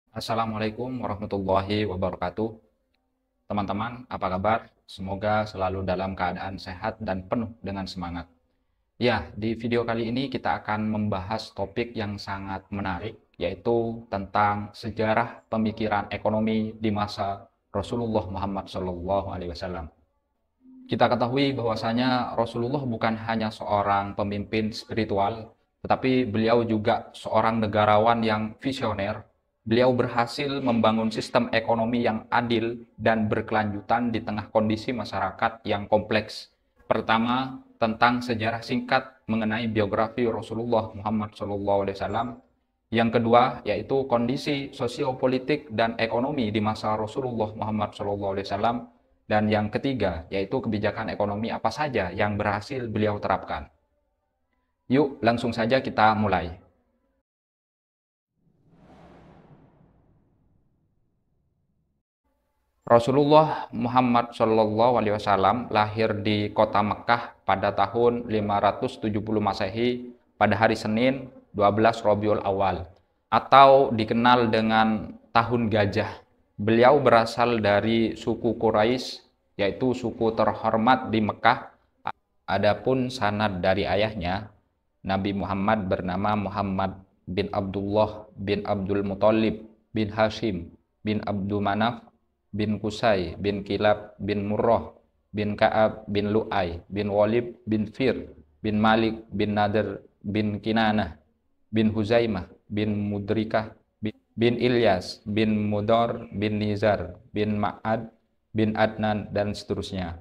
Assalamualaikum warahmatullahi wabarakatuh. Teman-teman, apa kabar? Semoga selalu dalam keadaan sehat dan penuh dengan semangat. Ya, di video kali ini kita akan membahas topik yang sangat menarik, yaitu tentang sejarah pemikiran ekonomi di masa Rasulullah Muhammad SAW. Kita ketahui bahwasanya Rasulullah bukan hanya seorang pemimpin spiritual, tetapi beliau juga seorang negarawan yang visioner. Beliau berhasil membangun sistem ekonomi yang adil dan berkelanjutan di tengah kondisi masyarakat yang kompleks. Pertama, tentang sejarah singkat mengenai biografi Rasulullah Muhammad SAW. Yang kedua, yaitu kondisi sosiopolitik dan ekonomi di masa Rasulullah Muhammad SAW. Dan yang ketiga, yaitu kebijakan ekonomi apa saja yang berhasil beliau terapkan. Yuk, langsung saja kita mulai. Rasulullah Muhammad SAW lahir di kota Mekah pada tahun 570 Masehi pada hari Senin 12 Rabiul Awal atau dikenal dengan Tahun Gajah. Beliau berasal dari suku Quraisy, yaitu suku terhormat di Mekah. Adapun sanad dari ayahnya, Nabi Muhammad bernama Muhammad bin Abdullah bin Abdul Muthalib bin Hashim bin Abdul Manaf bin Qusay bin Kilab bin Murrah bin Ka'ab bin Lu'ay bin Walib bin Fir bin Malik bin Nadir bin Kinanah bin Huzaimah bin Mudrikah bin Ilyas bin Mudor bin Nizar bin Ma'ad bin Adnan dan seterusnya.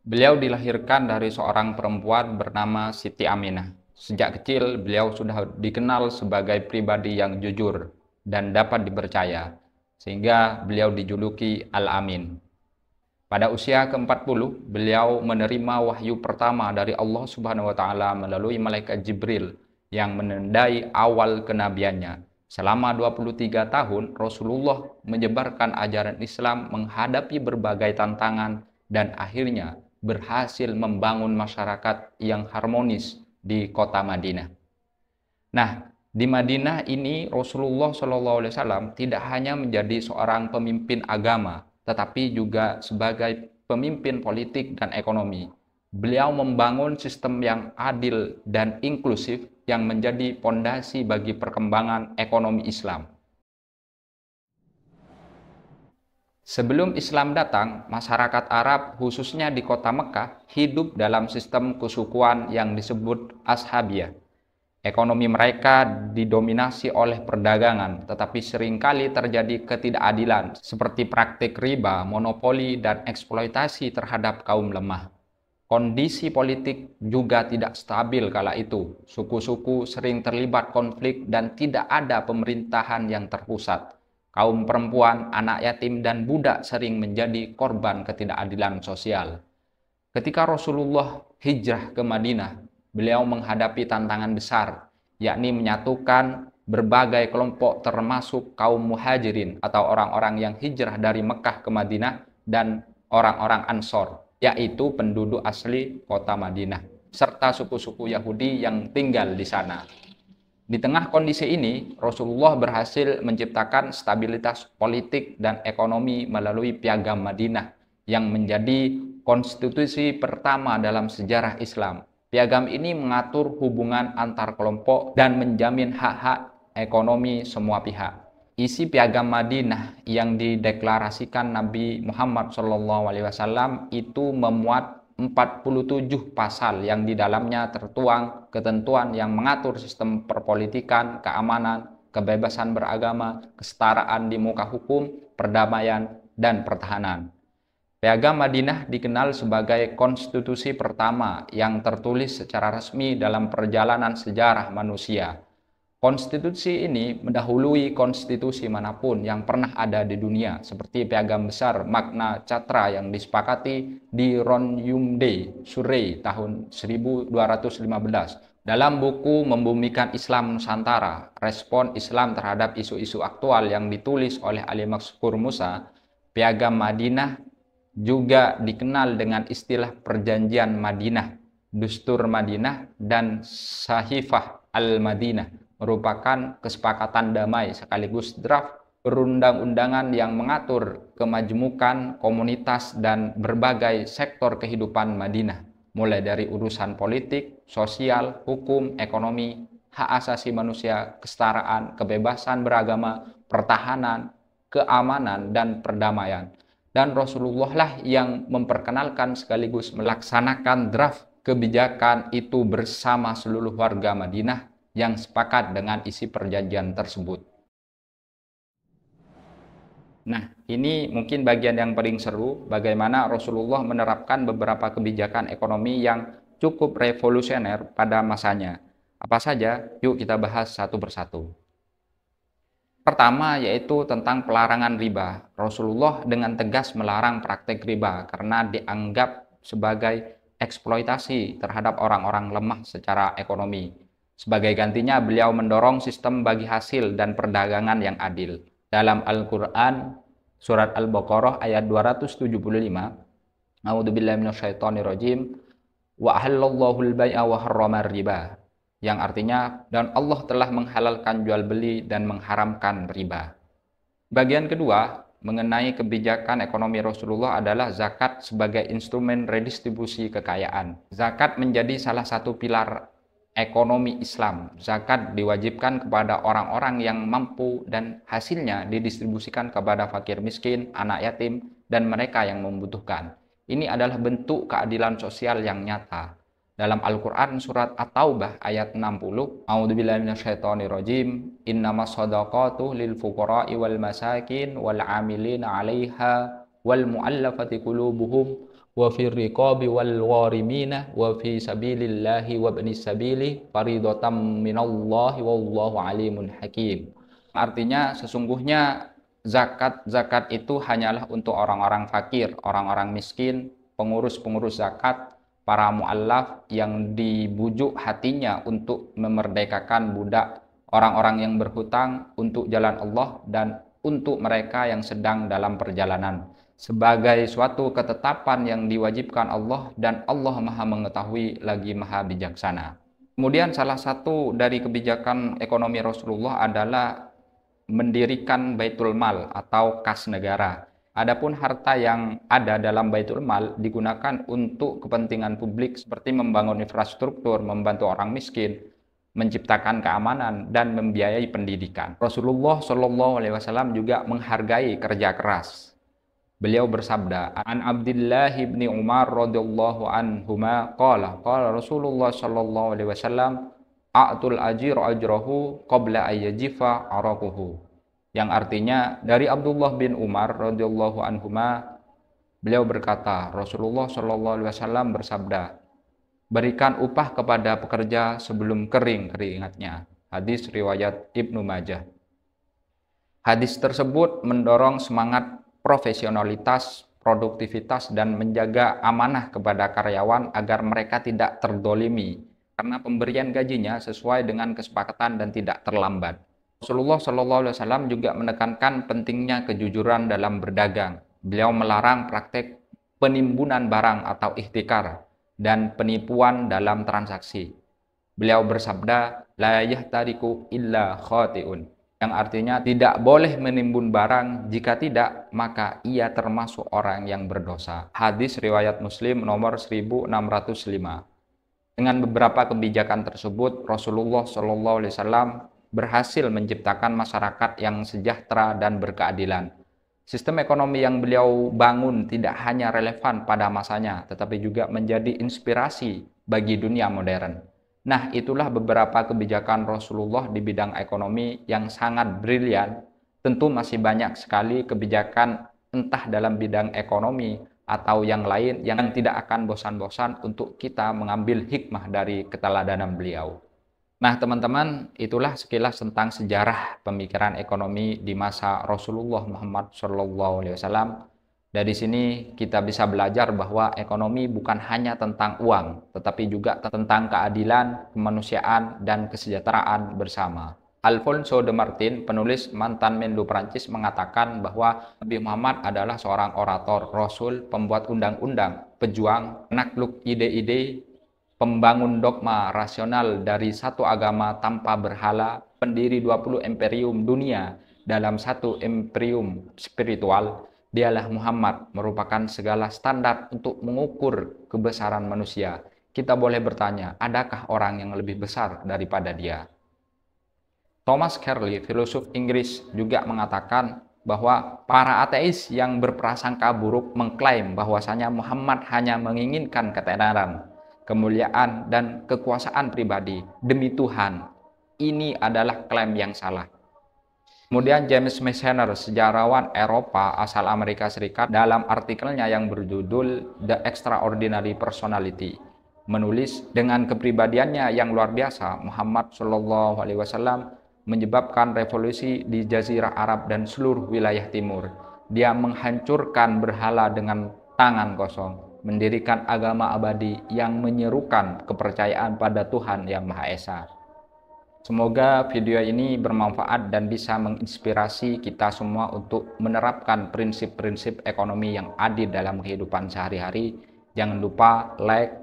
Beliau dilahirkan dari seorang perempuan bernama Siti Aminah. Sejak kecil beliau sudah dikenal sebagai pribadi yang jujur dan dapat dipercaya, sehingga beliau dijuluki Al-Amin. Pada usia ke-40, beliau menerima wahyu pertama dari Allah Subhanahu wa taala melalui malaikat Jibril yang menandai awal kenabiannya. Selama 23 tahun, Rasulullah menyebarkan ajaran Islam menghadapi berbagai tantangan dan akhirnya berhasil membangun masyarakat yang harmonis di kota Madinah. Nah, di Madinah ini Rasulullah SAW tidak hanya menjadi seorang pemimpin agama, tetapi juga sebagai pemimpin politik dan ekonomi. Beliau membangun sistem yang adil dan inklusif yang menjadi pondasi bagi perkembangan ekonomi Islam. Sebelum Islam datang, masyarakat Arab khususnya di kota Mekah hidup dalam sistem kesukuan yang disebut Ashabiyah. Ekonomi mereka didominasi oleh perdagangan, tetapi seringkali terjadi ketidakadilan seperti praktik riba, monopoli, dan eksploitasi terhadap kaum lemah. Kondisi politik juga tidak stabil kala itu. Suku-suku sering terlibat konflik dan tidak ada pemerintahan yang terpusat. Kaum perempuan, anak yatim, dan budak sering menjadi korban ketidakadilan sosial. Ketika Rasulullah hijrah ke Madinah, beliau menghadapi tantangan besar, yakni menyatukan berbagai kelompok termasuk kaum muhajirin atau orang-orang yang hijrah dari Mekah ke Madinah dan orang-orang Ansor, yaitu penduduk asli kota Madinah, serta suku-suku Yahudi yang tinggal di sana. Di tengah kondisi ini, Rasulullah berhasil menciptakan stabilitas politik dan ekonomi melalui Piagam Madinah yang menjadi konstitusi pertama dalam sejarah Islam. Piagam ini mengatur hubungan antar kelompok dan menjamin hak-hak ekonomi semua pihak. Isi Piagam Madinah yang dideklarasikan Nabi Muhammad SAW itu memuat 47 pasal yang di dalamnya tertuang ketentuan yang mengatur sistem perpolitikan, keamanan, kebebasan beragama, kesetaraan di muka hukum, perdamaian, dan pertahanan. Piagam Madinah dikenal sebagai konstitusi pertama yang tertulis secara resmi dalam perjalanan sejarah manusia. Konstitusi ini mendahului konstitusi manapun yang pernah ada di dunia, seperti Piagam Besar Magna Carta yang disepakati di Ronyumde, Surrey tahun 1215. Dalam buku Membumikan Islam Nusantara, respon Islam terhadap isu-isu aktual yang ditulis oleh Ali Mazkur Musa, Piagam Madinah juga dikenal dengan istilah Perjanjian Madinah, Dustur Madinah, dan Sahifah Al-Madinah, merupakan kesepakatan damai sekaligus draft perundang-undangan yang mengatur kemajmukan komunitas dan berbagai sektor kehidupan Madinah, mulai dari urusan politik, sosial, hukum, ekonomi, hak asasi manusia, kesetaraan, kebebasan beragama, pertahanan, keamanan, dan perdamaian. Dan Rasulullah lah yang memperkenalkan sekaligus melaksanakan draft kebijakan itu bersama seluruh warga Madinah yang sepakat dengan isi perjanjian tersebut. Nah, ini mungkin bagian yang paling seru, bagaimana Rasulullah menerapkan beberapa kebijakan ekonomi yang cukup revolusioner pada masanya. Apa saja? Yuk kita bahas satu persatu. Pertama yaitu tentang pelarangan riba. Rasulullah dengan tegas melarang praktek riba karena dianggap sebagai eksploitasi terhadap orang-orang lemah secara ekonomi. Sebagai gantinya beliau mendorong sistem bagi hasil dan perdagangan yang adil. Dalam Al-Quran, surat Al-Baqarah ayat 275, A'udzubillahi minasyaitonirrajim, wa ahallallahu al-bai'a wa harramar riba, yang artinya, dan Allah telah menghalalkan jual beli dan mengharamkan riba. Bagian kedua mengenai kebijakan ekonomi Rasulullah adalah zakat sebagai instrumen redistribusi kekayaan. Zakat menjadi salah satu pilar ekonomi Islam. Zakat diwajibkan kepada orang-orang yang mampu dan hasilnya didistribusikan kepada fakir miskin, anak yatim, dan mereka yang membutuhkan. Ini adalah bentuk keadilan sosial yang nyata. Dalam Al-Quran surat At-Taubah ayat 60, A'udzubillahi minasyaitonirrajim, innamas shadaqatu lil fuqara'i wal masakin wal 'amilina 'alaiha wal mu'allafati qulubuhum wa fir riqabi wal gharimina wa fi sabilillahi wa ibnis sabili faridatan minallahi wallahu alimun hakim. Artinya sesungguhnya zakat itu hanyalah untuk orang-orang fakir, orang-orang miskin, pengurus-pengurus zakat, para mu'allaf yang dibujuk hatinya untuk memerdekakan budak, orang-orang yang berhutang untuk jalan Allah, dan untuk mereka yang sedang dalam perjalanan, sebagai suatu ketetapan yang diwajibkan Allah, dan Allah Maha Mengetahui lagi Maha Bijaksana. Kemudian salah satu dari kebijakan ekonomi Rasulullah adalah mendirikan Baitul Mal atau kas negara. Adapun harta yang ada dalam Baitul Mal digunakan untuk kepentingan publik seperti membangun infrastruktur, membantu orang miskin, menciptakan keamanan, dan membiayai pendidikan. Rasulullah Shallallahu Alaihi Wasallam juga menghargai kerja keras. Beliau bersabda, An Abdullah bin Umar radhiyallahu anhuma qala Rasulullah Shallallahu Alaihi Wasallam a'tul ajir ajrahu qabla ayyajifa araquhu. Yang artinya dari Abdullah bin Umar radhiyallahu anhuma, beliau berkata, Rasulullah Shallallahu Alaihi Wasallam bersabda, berikan upah kepada pekerja sebelum kering keringatnya. Hadis riwayat Ibnu Majah. Hadis tersebut mendorong semangat profesionalitas, produktivitas, dan menjaga amanah kepada karyawan agar mereka tidak terdolimi karena pemberian gajinya sesuai dengan kesepakatan dan tidak terlambat. Rasulullah Shallallahu Alaihi Wasallam juga menekankan pentingnya kejujuran dalam berdagang. Beliau melarang praktek penimbunan barang atau ihtikar dan penipuan dalam transaksi. Beliau bersabda, la yahtariku illa khati'un, yang artinya tidak boleh menimbun barang, jika tidak maka ia termasuk orang yang berdosa. Hadis riwayat Muslim nomor 1605. Dengan beberapa kebijakan tersebut, Rasulullah Shallallahu Alaihi Wasallam berhasil menciptakan masyarakat yang sejahtera dan berkeadilan. Sistem ekonomi yang beliau bangun tidak hanya relevan pada masanya, tetapi juga menjadi inspirasi bagi dunia modern. Nah, itulah beberapa kebijakan Rasulullah di bidang ekonomi yang sangat brilian. Tentu masih banyak sekali kebijakan entah dalam bidang ekonomi atau yang lain yang tidak akan bosan-bosan untuk kita mengambil hikmah dari keteladanan beliau. Nah teman-teman, itulah sekilas tentang sejarah pemikiran ekonomi di masa Rasulullah Muhammad SAW. Dari sini kita bisa belajar bahwa ekonomi bukan hanya tentang uang, tetapi juga tentang keadilan, kemanusiaan, dan kesejahteraan bersama. Alfonso de Martin, penulis mantan Menlu Prancis, mengatakan bahwa Nabi Muhammad adalah seorang orator, rasul, pembuat undang-undang, pejuang, penakluk ide-ide, pembangun dogma rasional dari satu agama tanpa berhala, pendiri 20 imperium dunia, dalam satu imperium spiritual, dialah Muhammad, merupakan segala standar untuk mengukur kebesaran manusia. Kita boleh bertanya, adakah orang yang lebih besar daripada dia? Thomas Carlyle, filosof Inggris, juga mengatakan bahwa para ateis yang berprasangka buruk mengklaim bahwasanya Muhammad hanya menginginkan ketenaran, kemuliaan, dan kekuasaan pribadi. Demi Tuhan, ini adalah klaim yang salah. Kemudian James Messenger, sejarawan Eropa asal Amerika Serikat, dalam artikelnya yang berjudul The Extraordinary Personality, menulis, dengan kepribadiannya yang luar biasa, Muhammad Shallallahu Alaihi Wasallam menyebabkan revolusi di Jazirah Arab dan seluruh wilayah timur. Dia menghancurkan berhala dengan tangan kosong, mendirikan agama abadi yang menyerukan kepercayaan pada Tuhan Yang Maha Esa. Semoga video ini bermanfaat dan bisa menginspirasi kita semua untuk menerapkan prinsip-prinsip ekonomi yang adil dalam kehidupan sehari-hari. Jangan lupa like,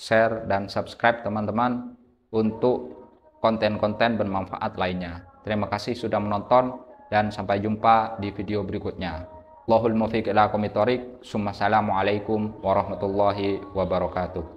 share, dan subscribe teman-teman untuk konten-konten bermanfaat lainnya. Terima kasih sudah menonton dan sampai jumpa di video berikutnya. Allahul muwaffiq ila aqwamit thoriq. Assalamualaikum warahmatullahi wabarakatuh.